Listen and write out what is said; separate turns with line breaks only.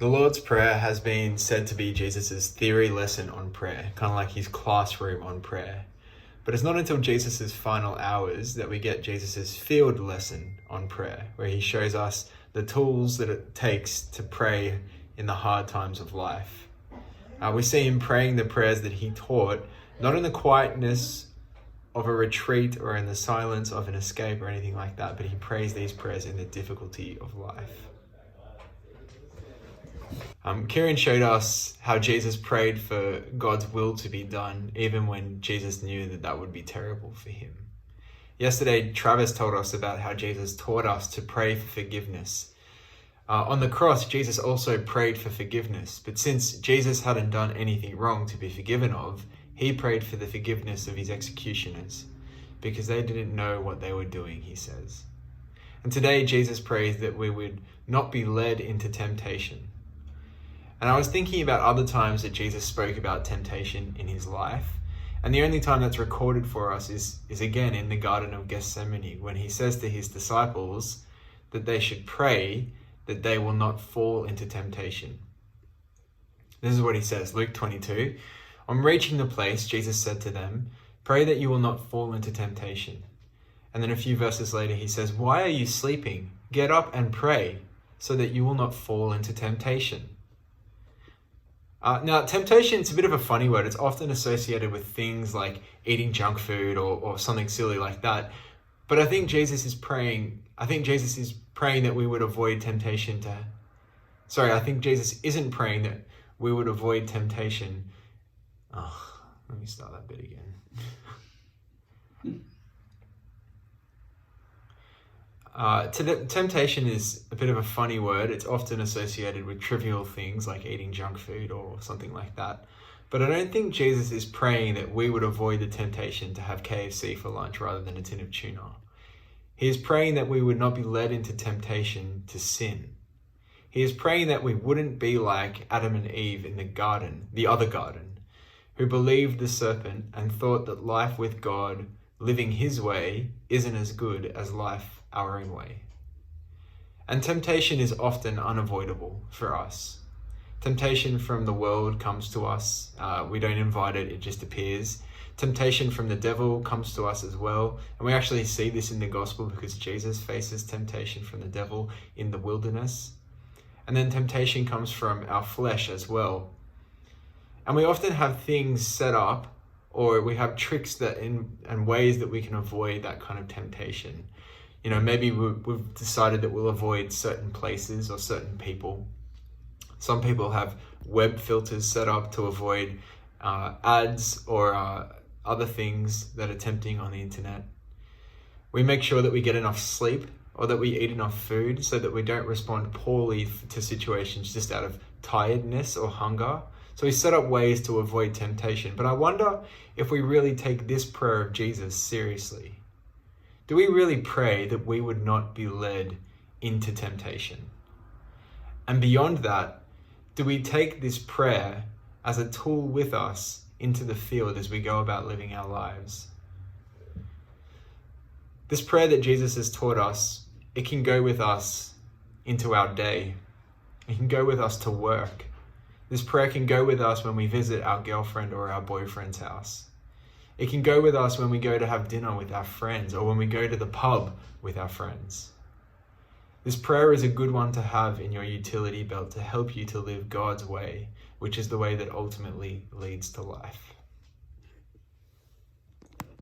The Lord's Prayer has been said to be Jesus' theory lesson on prayer, kind of like his classroom on prayer. But it's not until Jesus' final hours that we get Jesus' field lesson on prayer, where he shows us the tools that it takes to pray in the hard times of life. We see him praying the prayers that he taught, not in the quietness of a retreat or in the silence of an escape or anything like that, but he prays these prayers in the difficulty of life. Kieran showed us how Jesus prayed for God's will to be done, even when Jesus knew that that would be terrible for him. Yesterday, Travis told us about how Jesus taught us to pray for forgiveness. On the cross, Jesus also prayed for forgiveness, but since Jesus hadn't done anything wrong to be forgiven of, he prayed for the forgiveness of his executioners, because they didn't know what they were doing, he says. And today, Jesus prays that we would not be led into temptation. And I was thinking about other times that Jesus spoke about temptation in his life. And the only time that's recorded for us is again in the Garden of Gethsemane, when he says to his disciples that they should pray that they will not fall into temptation. This is what he says, Luke 22. On reaching the place, Jesus said to them, "Pray that you will not fall into temptation." And then a few verses later, he says, "Why are you sleeping? Get up and pray so that you will not fall into temptation." Now, temptation is a bit of a funny word. It's often associated with things like eating junk food or something silly like that. But I think Jesus is praying that we would avoid temptation I think Jesus isn't praying that we would avoid temptation. Let me start that bit again. Temptation is a bit of a funny word. It's often associated with trivial things like eating junk food or something like that. But I don't think Jesus is praying that we would avoid the temptation to have KFC for lunch rather than a tin of tuna. He is praying that we would not be led into temptation to sin. He is praying that we wouldn't be like Adam and Eve in the garden, the other garden, who believed the serpent and thought that life with God, living his way, isn't as good as life our own way. And temptation is often unavoidable for us. Temptation from the world comes to us. We don't invite it, it just appears. Temptation from the devil comes to us as well. And we actually see this in the gospel because Jesus faces temptation from the devil in the wilderness. And then temptation comes from our flesh as well. And we often have things set up, or we have tricks and ways that we can avoid that kind of temptation. You know, maybe we've decided that we'll avoid certain places or certain people. Some people have web filters set up to avoid ads or other things that are tempting on the internet. We make sure that we get enough sleep or that we eat enough food so that we don't respond poorly to situations just out of tiredness or hunger. So we set up ways to avoid temptation. But I wonder if we really take this prayer of Jesus seriously. Do we really pray that we would not be led into temptation? And beyond that, do we take this prayer as a tool with us into the field as we go about living our lives? This prayer that Jesus has taught us, it can go with us into our day. It can go with us to work. This prayer can go with us when we visit our girlfriend or our boyfriend's house. It can go with us when we go to have dinner with our friends or when we go to the pub with our friends. This prayer is a good one to have in your utility belt to help you to live God's way, which is the way that ultimately leads to life.